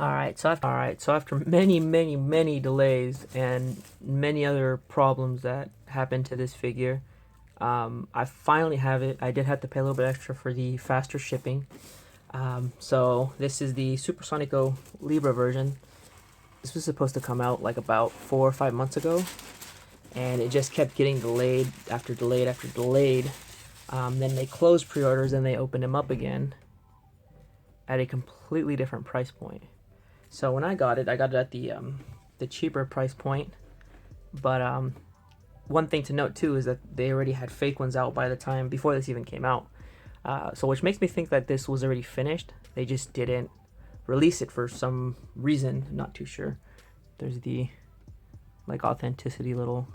So after many delays and many other problems that happened to this figure, I finally have it. I did have to pay a little bit extra for the faster shipping. So this is the Super Sonico Libra version. This was supposed to come out like about 4 or 5 months ago, and it just kept getting delayed after delayed after delayed. Then they closed pre-orders and they opened them up again at a completely different price point. So when I got it at the cheaper price point. But one thing to note too is that they already had fake ones out by the time before this even came out. So which makes me think that this was already finished. They just didn't release it for some reason. I'm not too sure. There's the like authenticity little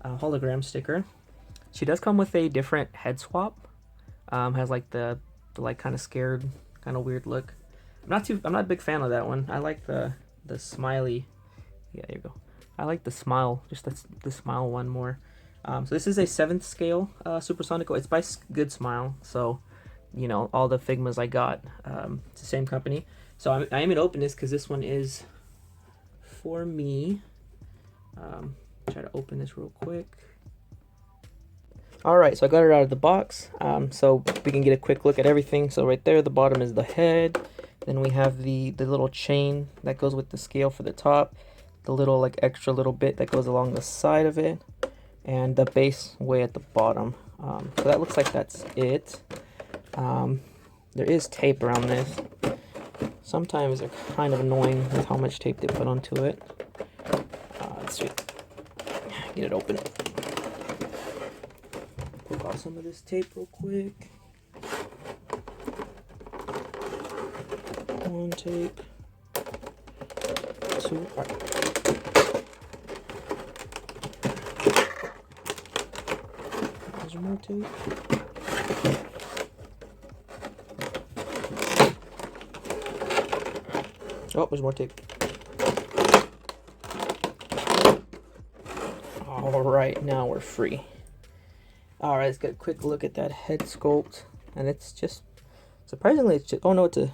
hologram sticker. She does come with a different head swap. Has like the like kind of scared, kind of weird look. I'm not a big fan of that one. I like the smiley. Yeah, there you go. I like the smile, just the smile one more. So this is a 7th scale Super Sonico. It's by Good Smile, so you know all the Figmas I got. It's the same company. So I am gonna open this because this one is for me. Try to open this real quick. All right, so I got it out of the box. So we can get a quick look at everything. So right there, the bottom is the head. Then we have the little chain that goes with the scale for the top. The little like extra little bit that goes along the side of it, and the base way at the bottom. So that looks like that's it. There is tape around this. Sometimes they're kind of annoying with how much tape they put onto it. Let's see. Get it open. Poke off some of this tape real quick. One tape. Two. All right. There's more tape. Oh, there's more tape. Alright, now we're free. Alright, let's get a quick look at that head sculpt. And it's just, surprisingly, it's just, oh no, it's an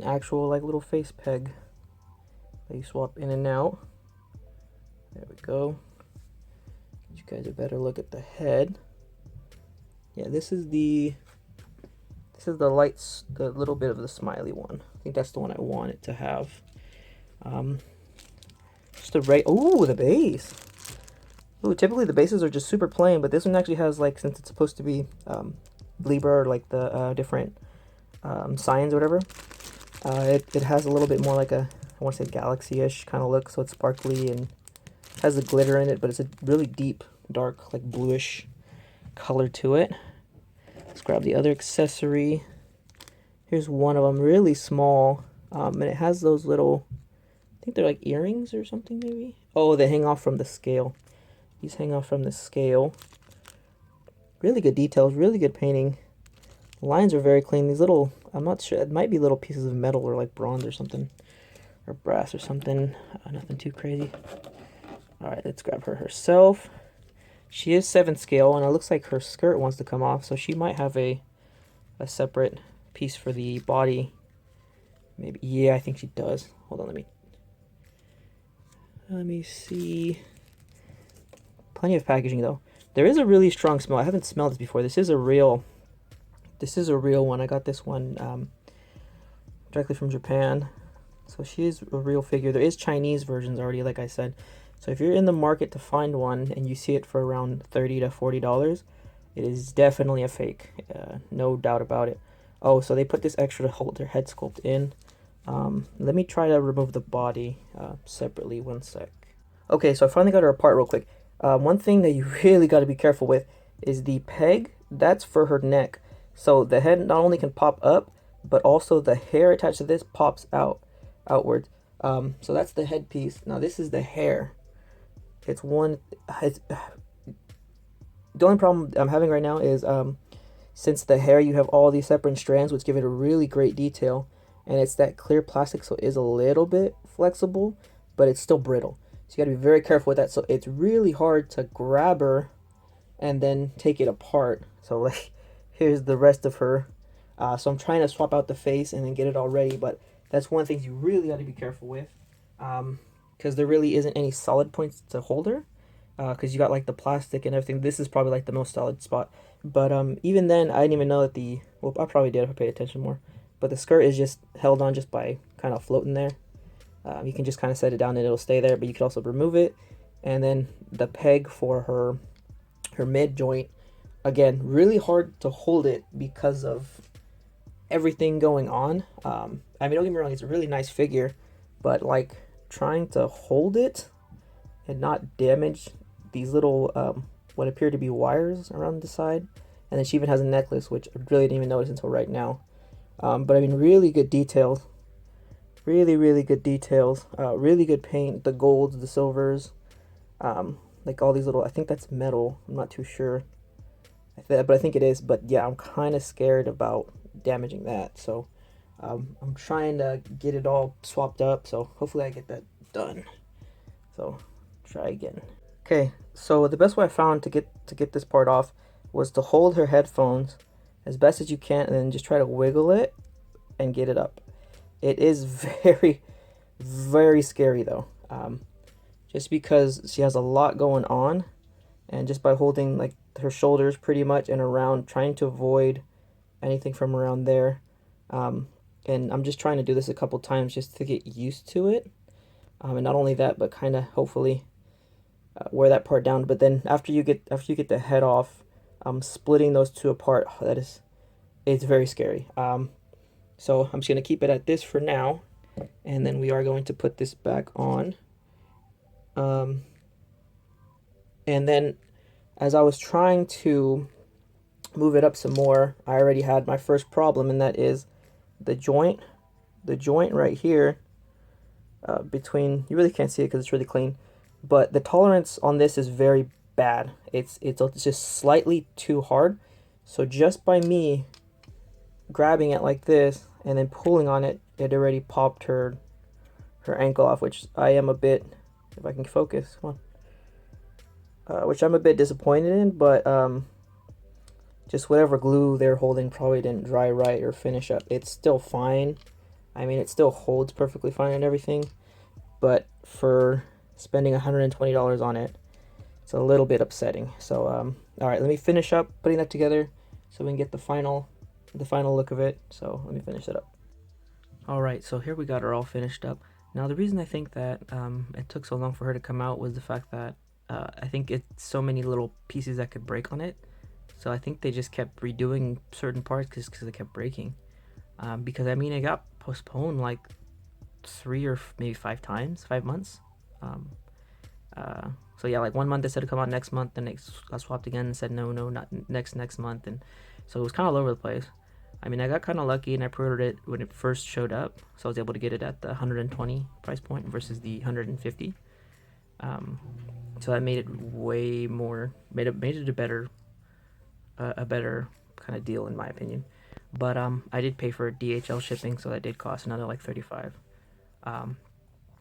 actual like little face peg that you swap in and out. There we go. Get you guys a better look at the head. Yeah, this is the lights, the little bit of the smiley one. I think that's the one I wanted to have. Just a the base. Ooh, typically the bases are just super plain, but this one actually has, like, since it's supposed to be Libra or like the different signs or whatever, it has a little bit more like a, I want to say galaxy-ish kind of look, so it's sparkly and has the glitter in it, but it's a really deep, dark, like bluish color to it. Let's grab the other accessory. Here's one of them, really small, and it has those little, I think they're like earrings or something maybe? Oh, they hang off from the scale. These hang off from the scale. Really good details, really good painting. The lines are very clean. These little, I'm not sure, it might be little pieces of metal or like bronze or something. Or brass or something. Nothing too crazy. Alright, let's grab her herself. She is 7th scale, and it looks like her skirt wants to come off, so she might have a separate piece for the body. Maybe, yeah, I think she does. Hold on, let me see. Plenty of packaging though. There is a really strong smell. I haven't smelled this before. This is a real one. I got this one directly from Japan. So she is a real figure. There is Chinese versions already, like I said. So if you're in the market to find one and you see it for around $30 to $40, it is definitely a fake. No doubt about it. Oh, so they put this extra to hold their head sculpt in. Let me try to remove the body separately. One sec. Okay, so I finally got her apart real quick. One thing that you really got to be careful with is the peg. That's for her neck. So the head not only can pop up, but also the hair attached to this pops outwards. So that's the headpiece. Now this is the hair. The only problem I'm having right now is since the hair, you have all these separate strands, which give it a really great detail, and it's that clear plastic, so it is a little bit flexible, but it's still brittle. So you got to be very careful with that. So it's really hard to grab her and then take it apart. So like, here's the rest of her. So I'm trying to swap out the face and then get it all ready, but That's one of the things you really got to be careful with, because there really isn't any solid points to hold her, because you got like the plastic and everything. This is probably like the most solid spot. But even then, I didn't even know that well, I probably did if I paid attention more. But the skirt is just held on just by kind of floating there. You can just kind of set it down and it'll stay there, but you can also remove it. And then the peg for her mid joint, again, really hard to hold it because of everything going on. I mean, don't get me wrong, it's a really nice figure, but like trying to hold it and not damage these little what appear to be wires around the side. And then she even has a necklace, which I really didn't even notice until right now. But I mean, really good details. Really good details. Really good paint. The golds, the silvers. Like all these little, I think that's metal. I'm not too sure. But I think it is. But yeah, I'm kind of scared about damaging that. So I'm trying to get it all swapped up. So hopefully I get that done. So try again. Okay, so the best way I found to get this part off was to hold her headphones as best as you can and then just try to wiggle it and get it up. It is very scary though, just because she has a lot going on, and just by holding like her shoulders pretty much and around, trying to avoid anything from around there. And I'm just trying to do this a couple times just to get used to it. And not only that, but kind of hopefully wear that part down. But then after you get the head off, splitting those two apart, it's very scary. So I'm just gonna keep it at this for now, and then we are going to put this back on. And then as I was trying to move it up some more, I already had my first problem, and that is the joint right here, between, you really can't see it because it's really clean, but the tolerance on this is very bad. It's just slightly too hard. So just by me grabbing it like this and then pulling on it, it already popped her ankle off, which I am a bit, if I can focus, come on, which I'm a bit disappointed in, but just whatever glue they're holding probably didn't dry right or finish up. It's still fine. I mean, it still holds perfectly fine and everything, but for spending $120 on it, it's a little bit upsetting. So all right, let me finish up putting that together so we can get the final look of it. So let me finish it up. All right, so here we got her all finished up. Now the reason I think that it took so long for her to come out was the fact that I think it's so many little pieces that could break on it. So I think they just kept redoing certain parts because they kept breaking. Because I mean, it got postponed like 3 or maybe 5 times, 5 months. So yeah, like 1 month they said to come out next month, then it got swapped again and said no, not next month, and so it was kind of all over the place. I mean, I got kind of lucky and I pre-ordered it when it first showed up, so I was able to get it at the 120 price point versus the 150. So that made it way more, made it a better kind of deal in my opinion. But I did pay for DHL shipping, so that did cost another like $35.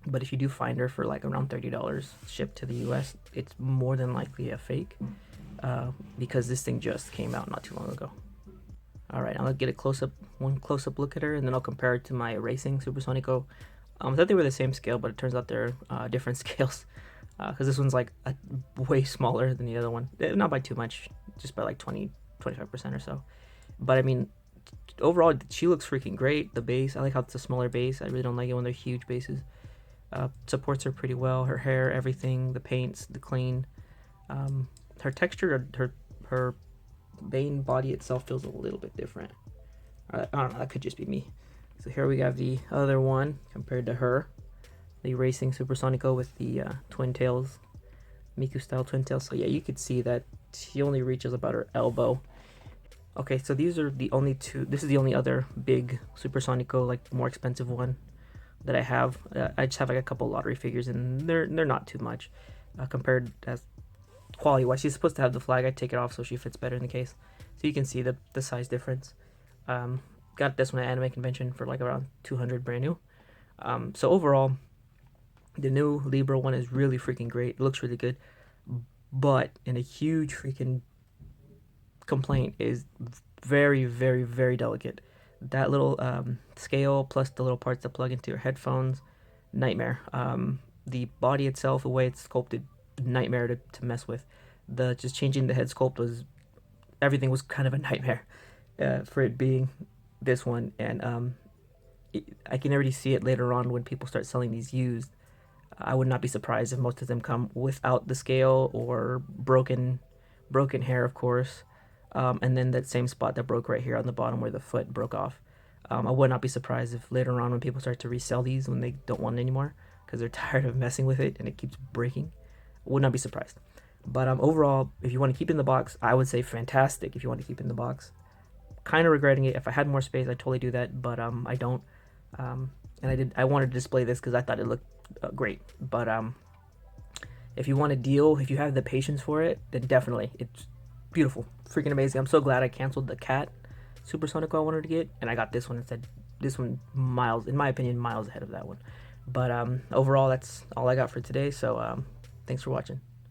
But if you do find her for like around $30 shipped to the US, it's more than likely a fake, because this thing just came out not too long ago. All right, I'll get one close-up look at her, and then I'll compare it to my racing Super Sonico. I thought they were the same scale, but it turns out they're different scales, because this one's like way smaller than the other one. Not by too much, just by like 25% or so. But I mean, overall, she looks freaking great. The base, I like how it's a smaller base. I really don't like it when they're huge bases. Supports her pretty well. Her hair, everything, the paints, the clean. Her texture, her main body itself feels a little bit different. I don't know, that could just be me. So here we have the other one compared to her. The racing Super Sonico with the twin tails, Miku style twin tails. So yeah, you could see that she only reaches about her elbow. Okay, so these are the only two. This is the only other big Super Sonico, like more expensive one that I have. I just have like a couple lottery figures, and they're not too much compared as quality wise. She's supposed to have the flag. I take it off so she fits better in the case, so you can see the size difference. Got this one at Anime Convention for like around 200 brand new. So overall, the new Libra one is really freaking great. It looks really good, but in a huge freaking complaint is very delicate. That little scale plus the little parts that plug into your headphones, nightmare. The body itself, the way it's sculpted, nightmare to mess with. The just changing the head sculpt was everything was kind of a nightmare for it being this one, and I can already see it later on when people start selling these used. I would not be surprised if most of them come without the scale or broken hair, of course, and then that same spot that broke right here on the bottom where the foot broke off. I would not be surprised if later on when people start to resell these when they don't want it anymore because they're tired of messing with it and it keeps breaking. I would not be surprised. But overall, if you want to keep it in the box, I would say fantastic. If you want to keep it in the box, kind of regretting it. If I had more space, I'd totally do that, but I don't. And I wanted to display this because I thought it looked great. But if you want a deal, if you have the patience for it, then definitely it's beautiful, freaking amazing. I'm so glad I canceled the cat Super Sonico I wanted to get, and I got this one instead. This one miles, in my opinion, miles ahead of that one. But overall, that's all I got for today. So thanks for watching.